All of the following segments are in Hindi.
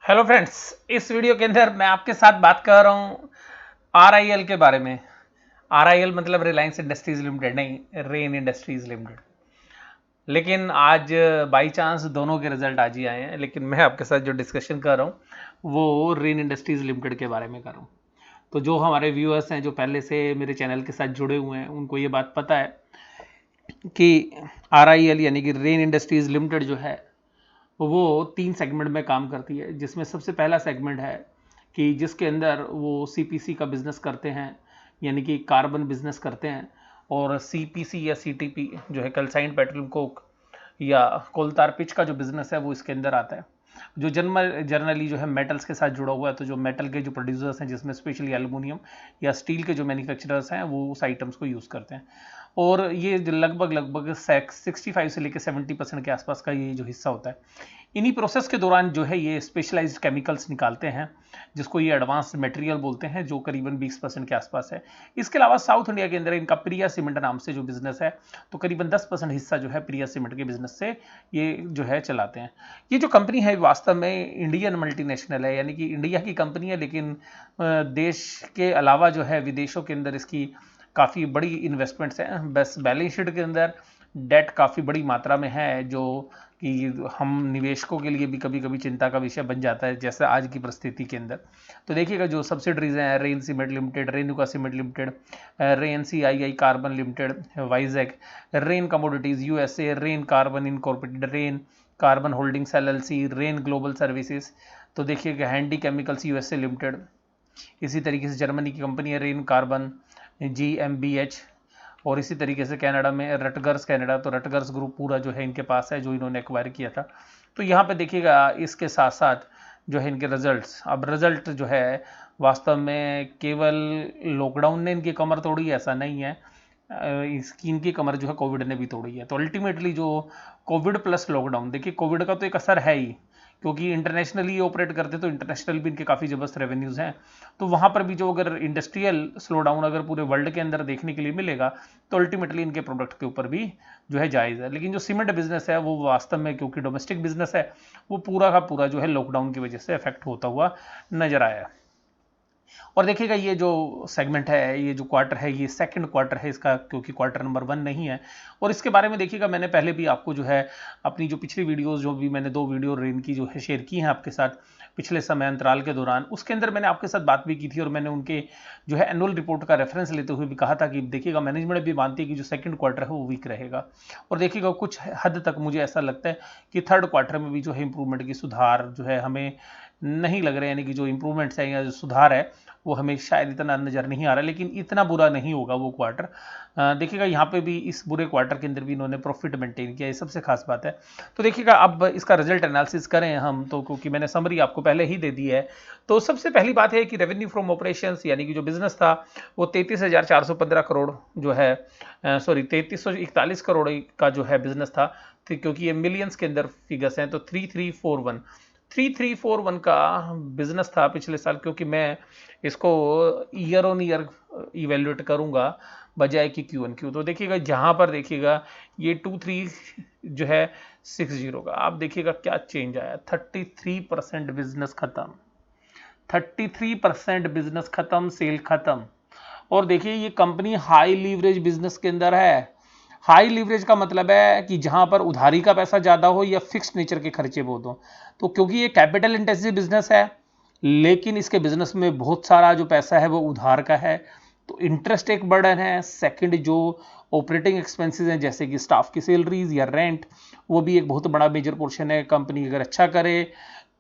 हेलो फ्रेंड्स, इस वीडियो के अंदर मैं आपके साथ बात कर रहा हूँ आरआईएल के बारे में। आरआईएल मतलब रिलायंस इंडस्ट्रीज लिमिटेड नहीं, रेन इंडस्ट्रीज लिमिटेड। लेकिन आज बाई चांस दोनों के रिजल्ट आज ही आए हैं, लेकिन मैं आपके साथ जो डिस्कशन कर रहा हूँ वो रेन इंडस्ट्रीज लिमिटेड के बारे में कर रहा हूँ। तो जो हमारे व्यूअर्स हैं जो पहले से मेरे चैनल के साथ जुड़े हुए हैं उनको ये बात पता है कि आरआईएल यानी कि रेन इंडस्ट्रीज लिमिटेड जो है वो 3 सेगमेंट में काम करती है, जिसमें सबसे पहला सेगमेंट है कि जिसके अंदर वो सीपीसी का बिजनेस करते हैं, यानी कि कार्बन बिजनेस करते हैं। और सीपीसी या सीटीपी जो है कैल्साइंट पेट्रोलियम कोक या कोलतार पिच का जो बिजनेस है वो इसके अंदर आता है, जो जनरली जो है मेटल्स के साथ जुड़ा हुआ है। तो जो मेटल के जो प्रोड्यूसर्स हैं, जिसमें स्पेशली एल्युमिनियम या स्टील के जो मैन्युफैक्चरर्स हैं, वो उस आइटम्स को यूज़ करते हैं। और ये लगभग लगभग 65 से लेकर 70% के आसपास का ये जो हिस्सा होता है। इन्हीं प्रोसेस के दौरान जो है ये स्पेशलाइज्ड केमिकल्स निकालते हैं, जिसको ये एडवांस मटेरियल बोलते हैं, जो करीबन 20% के आसपास है। इसके अलावा साउथ इंडिया के अंदर इनका प्रिया सीमेंट नाम से जो बिजनेस है, तो करीबन 10% हिस्सा जो है प्रिया सीमेंट के बिजनेस से ये जो है चलाते हैं। ये जो कंपनी है वास्तव में इंडियन मल्टीनेशनल है, यानी कि इंडिया की कंपनी है, लेकिन देश के अलावा जो है विदेशों के अंदर इसकी काफ़ी बड़ी इन्वेस्टमेंट्स हैं। बस बैलेंस शीट के अंदर डेट काफ़ी बड़ी मात्रा में है, जो कि हम निवेशकों के लिए भी कभी कभी चिंता का विषय बन जाता है, जैसे आज की परिस्थिति के अंदर। तो देखिएगा जो सब्सिडरीज हैं, rain cement limited, Renuka cement limited, rain CII carbon limited Vizag, rain commodities USA, rain carbon incorporated, rain carbon holdings LLC, rain global services. तो देखिएगा हैंडी केमिकल्स यूएसए लिमिटेड, इसी तरीके से जर्मनी की कंपनी है रेन कार्बन GmbH। और इसी तरीके से कनाडा में रटगर्स कनाडा, तो रटगर्स ग्रुप पूरा जो है इनके पास है, जो इन्होंने एक्वायर किया था। तो यहाँ पे देखिएगा इसके साथ साथ जो है इनके रिजल्ट्स, अब रिजल्ट जो है वास्तव में केवल लॉकडाउन ने इनकी कमर तोड़ी ऐसा नहीं है, इसकी इनकी कमर जो है कोविड ने भी तोड़ी है। तो अल्टीमेटली जो कोविड प्लस लॉकडाउन, देखिए कोविड का तो एक असर है ही, क्योंकि इंटरनेशनली ऑपरेट करते तो इंटरनेशनल भी इनके काफ़ी ज़बरदस्त रेवेन्यूज़ हैं। तो वहाँ पर भी जो अगर इंडस्ट्रियल स्लो डाउन अगर पूरे वर्ल्ड के अंदर देखने के लिए मिलेगा, तो अल्टीमेटली इनके प्रोडक्ट के ऊपर भी जो है जायज़ है। लेकिन जो सीमेंट बिजनेस है वो वास्तव में, क्योंकि डोमेस्टिक बिजनेस है, वो पूरा का पूरा जो है लॉकडाउन की वजह से अफेक्ट होता हुआ नजर आया। और देखिएगा ये जो सेगमेंट है, ये जो क्वार्टर है, ये सेकंड क्वार्टर है इसका, क्योंकि क्वार्टर नंबर 1 नहीं है। और इसके बारे में देखिएगा मैंने पहले भी आपको जो है अपनी जो पिछली वीडियोस, जो भी मैंने 2 वीडियो रेन की जो है शेयर की हैं आपके साथ पिछले समय अंतराल के दौरान, उसके अंदर मैंने आपके साथ बात भी की थी। और मैंने उनके जो है एनुअल रिपोर्ट का रेफरेंस लेते हुए भी कहा था कि देखिएगा मैनेजमेंट भी मानती है कि जो सेकंड क्वार्टर है वो वीक रहेगा। और देखिएगा कुछ हद तक मुझे ऐसा लगता है कि थर्ड क्वार्टर में भी जो है इंप्रूवमेंट की सुधार जो है हमें नहीं लग रहा है, यानी कि जो इंप्रूवमेंट्स है या जो सुधार है वो हमें शायद इतना नज़र नहीं आ रहा, लेकिन इतना बुरा नहीं होगा वो क्वार्टर। देखिएगा यहाँ पे भी इस बुरे क्वार्टर के अंदर भी इन्होंने प्रॉफिट मेंटेन किया, ये सबसे खास बात है। तो देखिएगा अब इसका रिजल्ट एनालिसिस करें हम तो, क्योंकि मैंने समरी आपको पहले ही दे दी है। तो सबसे पहली बात है कि रेवेन्यू फ्रॉम ऑपरेशंस यानी कि जो बिजनेस था वो 33,415 करोड़ जो है, सॉरी 3341 करोड़ का जो है बिजनेस था। क्योंकि ये मिलियंस के अंदर फिगर्स हैं, तो 3341 का बिजनेस था पिछले साल, क्योंकि मैं इसको ईयर ऑन ईयर इवेल्युएट करूंगा बजाय कि Q1Q। तो देखिएगा जहां पर देखिएगा ये 23 जो है 60 का, आप देखिएगा क्या चेंज आया, 33% बिजनेस खत्म, 33% बिजनेस खत्म, सेल खत्म। और देखिए ये कंपनी हाई लीवरेज बिजनेस के अंदर है। हाई लीवरेज का मतलब है कि जहां पर उधारी का पैसा ज्यादा हो या फिक्स्ड नेचर के खर्चे बहुत हो। तो क्योंकि ये कैपिटल इंटेंसिव बिजनेस है, लेकिन इसके बिजनेस में बहुत सारा जो पैसा है वो उधार का है, तो इंटरेस्ट एक बर्डन है। सेकंड जो ऑपरेटिंग एक्सपेंसेस हैं, जैसे कि स्टाफ की सैलरीज या रेंट, वो भी एक बहुत बड़ा मेजर पोर्शन है। कंपनी अगर अच्छा करे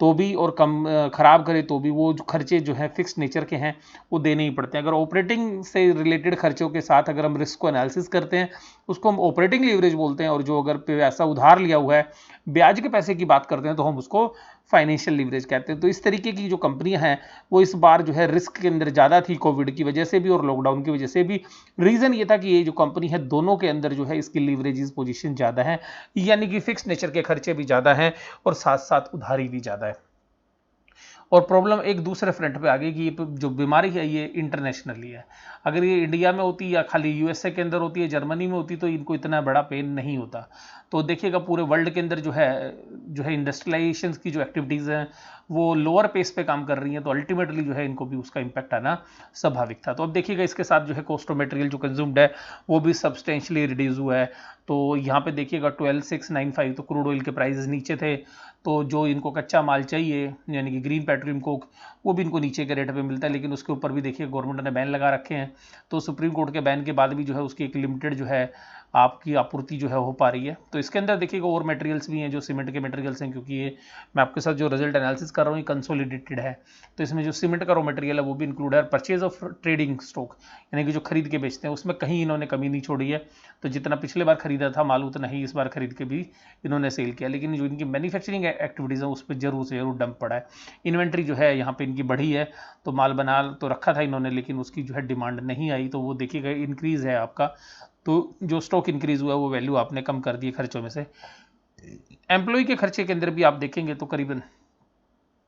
तो भी और कम खराब करे तो भी वो जो खर्चे जो है फिक्स नेचर के हैं वो देने ही पड़ते हैं। अगर ऑपरेटिंग से रिलेटेड खर्चों के साथ अगर हम रिस्क को एनालिसिस करते हैं, उसको हम ऑपरेटिंग लीवरेज बोलते हैं। और जो अगर पैसा उधार लिया हुआ है, ब्याज के पैसे की बात करते हैं, तो हम उसको फाइनेंशियल लीवरेज कहते हैं। तो इस तरीके की जो कंपनियां हैं वो इस बार जो है रिस्क के अंदर ज़्यादा थी, कोविड की वजह से भी और लॉकडाउन की वजह से भी। रीज़न ये था कि ये जो कंपनी है दोनों के अंदर जो है इसकी लीवरेज पोजीशन ज़्यादा है, यानी कि फिक्स नेचर के खर्चे भी ज़्यादा हैं और साथ साथ उधारी भी ज़्यादा है। और प्रॉब्लम एक दूसरे फ्रंट पे आ गई कि ये जो बीमारी है ये इंटरनेशनली है। अगर ये इंडिया में होती या खाली यूएसए के अंदर होती है, जर्मनी में होती, तो इनको इतना बड़ा पेन नहीं होता। तो देखिएगा पूरे वर्ल्ड के अंदर जो है इंडस्ट्रियलाइजेशन की जो एक्टिविटीज़ हैं वो लोअर पेस पे काम कर रही हैं, तो अल्टीमेटली जो है इनको भी उसका इम्पैक्ट आना स्वाभाविक था। तो अब देखिएगा इसके साथ जो है कॉस्ट ऑफ मटेरियल जो कंज्यूम्ड है वो भी सब्सटेंशियली रिड्यूस हुआ है। तो यहाँ पे देखिएगा 12,695, तो क्रूड ऑयल के प्राइसेस नीचे थे, तो जो इनको कच्चा माल चाहिए यानी कि ग्रीन पेट्रोलियम कोक वो भी इनको नीचे के रेट पे मिलता है, लेकिन उसके ऊपर भी देखिए गवर्नमेंट ने बैन लगा रखे हैं। तो सुप्रीम कोर्ट के बैन के बाद भी जो है उसकी एक लिमिटेड जो है आपकी आपूर्ति जो है हो पा रही है। तो इसके अंदर देखिएगा और मटेरियल्स भी हैं जो सीमेंट के मटेरियल्स हैं, क्योंकि ये मैं आपके साथ जो रिजल्ट एनालिसिस कर रहा हूँ ये कंसोलिडेटेड है, तो इसमें जो सीमेंट का रॉ मटेरियल है वो भी इंक्लूड है। परचेज ऑफ ट्रेडिंग स्टॉक यानी कि जो खरीद के बेचते हैं उसमें कहीं इन्होंने कमी नहीं छोड़ी है, तो जितना पिछले बार खरीदा था माल उतना ही इस बार खरीद के भी इन्होंने सेल किया। लेकिन जो इनकी मैन्युफैक्चरिंग एक्टिविटीज़ है उस पर जरूर से जरूर डंप पड़ा है। इन्वेंट्री जो है यहाँ पे इनकी बढ़ी है, तो माल बना तो रखा था इन्होंने, लेकिन उसकी जो है डिमांड नहीं आई, तो वो देखिएगा इंक्रीज है आपका। तो जो स्टॉक इंक्रीज हुआ है वो वैल्यू आपने कम कर दी खर्चों में से। एम्प्लॉय के खर्चे के अंदर भी आप देखेंगे तो करीबन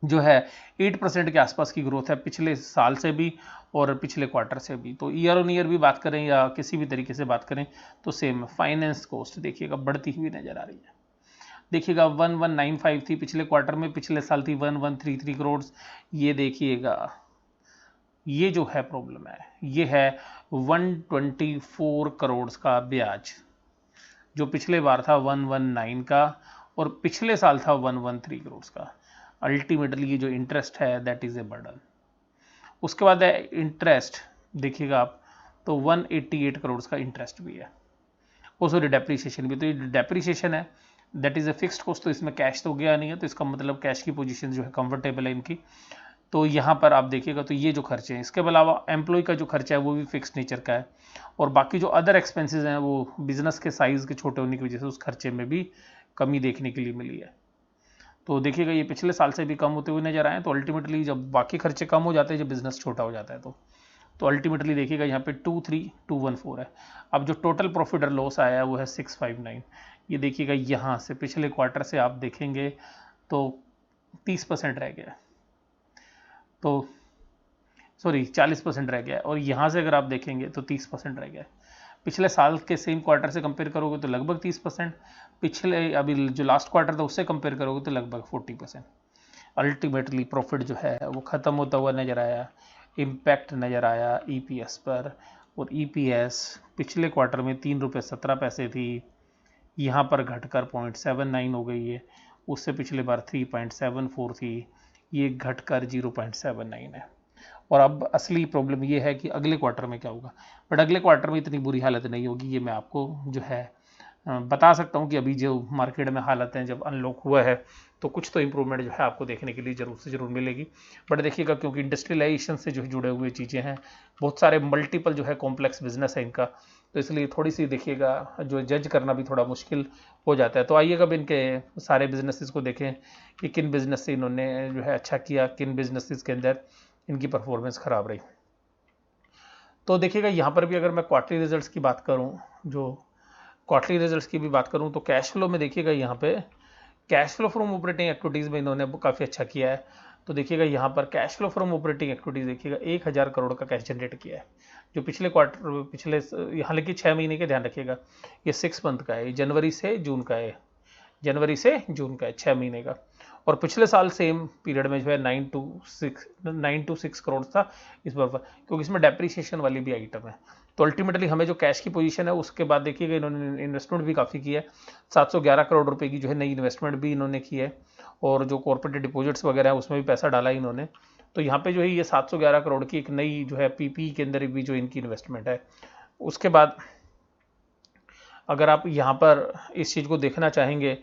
जो है 8% के आसपास की ग्रोथ है पिछले साल से भी और पिछले क्वार्टर से भी। तो ईयर ऑन ईयर भी बात करें या किसी भी तरीके से बात करें तो सेम। फाइनेंस कॉस्ट देखिएगा बढ़ती हुई नजर आ रही है। देखिएगा 1195 थी पिछले क्वार्टर में, पिछले साल थी 1133 करोड़। ये देखिएगा ये जो है प्रॉब्लम है ये है 124 करोड़ का ब्याज, जो पिछले बार था 119 का और पिछले साल था 113 करोड़ का। अल्टीमेटली ये जो इंटरेस्ट है दैट इज ए बर्डन। उसके बाद है इंटरेस्ट, देखिएगा आप तो 188 करोड़ का इंटरेस्ट भी है, वो सॉरी डेप्रीशिएशन भी। तो ये डेप्रीशिएशन है that is a fixed cost, तो इसमें कैश तो गया नहीं है, तो इसका मतलब कैश की पोजीशन जो है कंफर्टेबल है इनकी। तो यहाँ पर आप देखिएगा तो ये जो खर्चे हैं, इसके अलावा एम्प्लॉय का जो खर्चा है वो भी फिक्स नेचर का है, और बाकी जो अदर एक्सपेंसेस हैं वो बिजनेस के साइज के छोटे होने की वजह से उस खर्चे में भी कमी देखने के लिए मिली है। तो देखिएगा ये पिछले साल से भी कम होते हुए नजर आए। तो अल्टीमेटली जब बाकी खर्चे कम हो जाते हैं, जब बिजनेस छोटा हो जाता है तो अल्टीमेटली देखिएगा यहाँ पे 23,214 है। अब जो टोटल प्रॉफिट और लॉस आया है वो है 659। ये देखिएगा यहाँ से पिछले क्वार्टर से आप देखेंगे तो 30% रह गया, तो सॉरी 40% रह गया, और यहाँ से अगर आप देखेंगे तो 30% रह गया। पिछले साल के सेम क्वार्टर से कंपेयर करोगे तो लगभग 30%, पिछले अभी जो लास्ट क्वार्टर था उससे कंपेयर करोगे तो लगभग 40%। अल्टीमेटली प्रॉफिट जो है वो ख़त्म होता हुआ नजर आया, इम्पैक्ट नज़र आया ईपीएस पर। और ईपीएस पिछले क्वार्टर में 3 रुपये 17 पैसे थी, यहाँ पर घटकर 0.79 हो गई है। उससे पिछले बार 3.74 थी, ये घटकर 0.79 है। और अब असली प्रॉब्लम ये है कि अगले क्वार्टर में क्या होगा, बट अगले क्वार्टर में इतनी बुरी हालत नहीं होगी, ये मैं आपको जो है बता सकता हूँ कि अभी जो मार्केट में हालत हैं जब अनलॉक हुआ है तो कुछ तो इम्प्रूवमेंट जो है आपको देखने के लिए जरूर से जरूर मिलेगी। बट देखिएगा क्योंकि इंडस्ट्रियलाइजेशन से जो जुड़े हुए चीज़ें हैं, बहुत सारे मल्टीपल जो है कॉम्प्लेक्स बिजनेस है इनका, तो इसलिए थोड़ी सी देखिएगा जो जज करना भी थोड़ा मुश्किल हो जाता है। तो आइएगा अब इनके सारे बिजनेसेस को देखें कि किन बिजनेस से इन्होंने जो है अच्छा किया, किन बिजनेसेस के अंदर इनकी परफॉर्मेंस खराब रही। तो देखिएगा यहाँ पर भी अगर मैं क्वार्टरली रिजल्ट्स की बात करूँ, जो क्वार्टरली रिजल्ट्स की भी बात करूँ तो कैश फ्लो में देखिएगा यहाँ पे cash flow from operating activities में इन्होंने काफ़ी अच्छा किया है। तो देखिएगा यहाँ पर cash flow from operating activities देखिएगा 1000 करोड़ का कैश जनरेट किया है, जो पिछले क्वार्टर पिछले यहाँ लेकिन 6 महीने के ध्यान रखिएगा, ये 6 मंथ का है, जनवरी से जून का है, जनवरी से जून का है 6 महीने का। और पिछले साल सेम पीरियड में जो है 9 to 6 करोड़ था इस बार, क्योंकि इसमें डेप्रीशिएशन वाली भी आइटम है। तो अल्टीमेटली हमें जो कैश की पोजीशन है उसके बाद देखिएगा इन्होंने इन्वेस्टमेंट भी काफ़ी की है, 711 करोड़ रुपए की जो है नई इन्वेस्टमेंट भी इन्होंने की है, और जो कॉर्पोरेट डिपॉजिट्स वगैरह है उसमें भी पैसा डाला है इन्होंने। तो यहाँ पे जो है ये 711 करोड़ की एक नई जो है पीपी के अंदर भी जो इनकी इन्वेस्टमेंट है। उसके बाद अगर आप यहाँ पर इस चीज़ को देखना चाहेंगे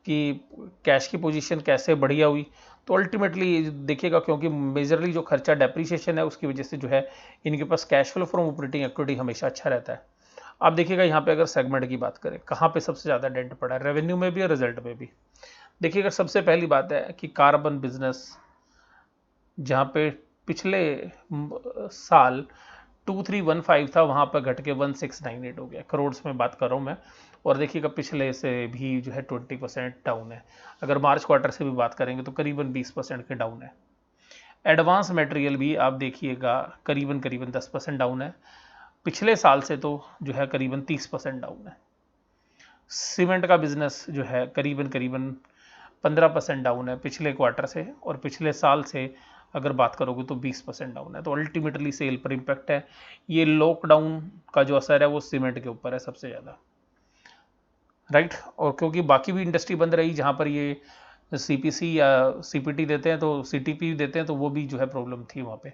कि कैश की पोजीशन कैसे बढ़िया हुई, तो अल्टीमेटली देखिएगा क्योंकि मेजरली जो खर्चा डेप्रीशिएशन है उसकी वजह से जो है इनके पास cash flow from operating activity हमेशा अच्छा रहता है। आप देखिएगा यहाँ पे अगर सेगमेंट की बात करें कहाँ पे सबसे ज़्यादा डेंट पड़ा है, रेवेन्यू में भी और रिजल्ट में भी। देखिएगा सबसे पहली बात है कि कार्बन बिजनेस, जहाँ पे पिछले साल 2315 था वहाँ पर घट के 1698 हो गया, करोड़ में बात कर रहा हूँ मैं। और देखिएगा पिछले से भी जो है 20% डाउन है। अगर मार्च क्वार्टर से भी बात करेंगे तो करीबन 20% के डाउन है। एडवांस मटेरियल भी आप देखिएगा करीबन 10% डाउन है, पिछले साल से तो जो है करीबन 30% डाउन है। सीमेंट का बिजनेस जो है करीबन 15% डाउन है पिछले क्वार्टर से, और पिछले साल से अगर बात करोगे तो 20% डाउन है। तो अल्टीमेटली सेल पर इम्पैक्ट है। ये लॉकडाउन का जो असर है वो सीमेंट के ऊपर है सबसे ज़्यादा, राइट। और क्योंकि बाकी भी इंडस्ट्री बंद रही जहाँ पर ये सीपीसी या सीपीटी देते हैं, तो सीटीपी देते हैं, तो वो भी जो है प्रॉब्लम थी वहाँ पे।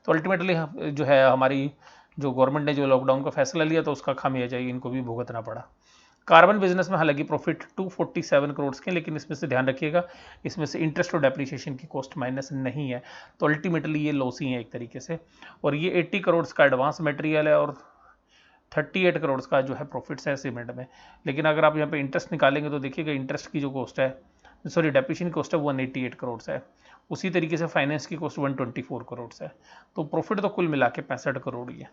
तो अल्टीमेटली जो है हमारी जो गवर्नमेंट ने जो लॉकडाउन का फैसला लिया तो उसका खामियाजा इनको भी भुगतना पड़ा। कार्बन बिजनेस में हालांकि प्रॉफिट 247 करोड़ के, लेकिन इसमें से ध्यान रखिएगा इसमें से इंटरेस्ट और डेप्रिसिएशन की कॉस्ट माइनस नहीं है, तो अल्टीमेटली ये लॉस ही है एक तरीके से। और ये 80 करोड़ का एडवांस मटेरियल है और 38 करोड़ का जो है प्रॉफिट्स है सीमेंट में। लेकिन अगर आप यहाँ पे इंटरेस्ट निकालेंगे तो देखिएगा इंटरेस्ट की जो कॉस्ट है, सॉरी डेप्रिसिएशन की कॉस्ट है 188 करोड़ है। उसी तरीके से फाइनेंस की कॉस्ट 124 करोड़ है। तो प्रॉफिट तो कुल मिला के 65 करोड़ ही है।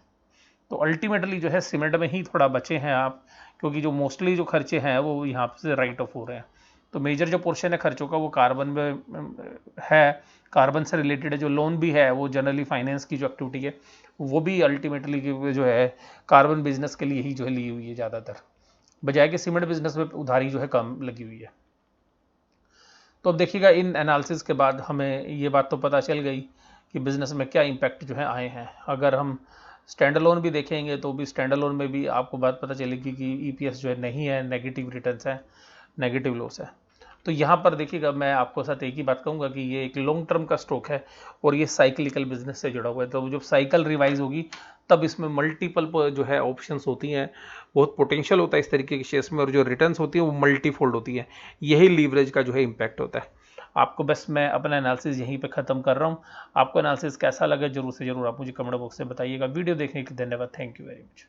तो अल्टीमेटली जो है सीमेंट में ही थोड़ा बचे हैं आप, क्योंकि जो मोस्टली जो खर्चे हैं वो यहाँ से राइट ऑफ हो रहे हैं। तो मेजर जो पोर्शन है खर्चों का वो कार्बन में है, कार्बन से रिलेटेड है। जो लोन भी है वो जनरली फाइनेंस की जो एक्टिविटी है वो भी अल्टीमेटली जो है कार्बन बिजनेस के लिए ही जो है ली हुई है ज़्यादातर, बजाय कि सीमेंट बिजनेस में उधारी जो है कम लगी हुई है। तो अब देखिएगा इन एनालिसिस के बाद हमें ये बात तो पता चल गई कि बिज़नेस में क्या इम्पैक्ट जो है आए हैं। अगर हम स्टैंड अलोन भी देखेंगे तो भी स्टैंड अलोन में भी आपको बात पता चलेगी कि ईपीएस जो है नहीं है, नेगेटिव रिटर्न्स है, नेगेटिव लॉस है। तो यहाँ पर देखिएगा मैं आपको साथ एक ही बात कहूँगा कि ये एक लॉन्ग टर्म का स्टॉक है और ये साइक्लिकल बिजनेस से जुड़ा हुआ है। तो जब साइकिल रिवाइज होगी तब इसमें मल्टीपल जो है ऑप्शंस होती हैं, बहुत पोटेंशियल होता है इस तरीके के शेयर्स में, और जो रिटर्न्स होती है वो मल्टीफोल्ड होती है। यही लीवरेज का जो है इम्पैक्ट होता है। आपको बस मैं अपना एनालिसिस यहीं पे ख़त्म कर रहा हूँ। आपको एनालिसिस कैसा लगा जरूर से जरूर आप मुझे कमेंट बॉक्स में बताइएगा। वीडियो देखने के लिए धन्यवाद। Thank you very much.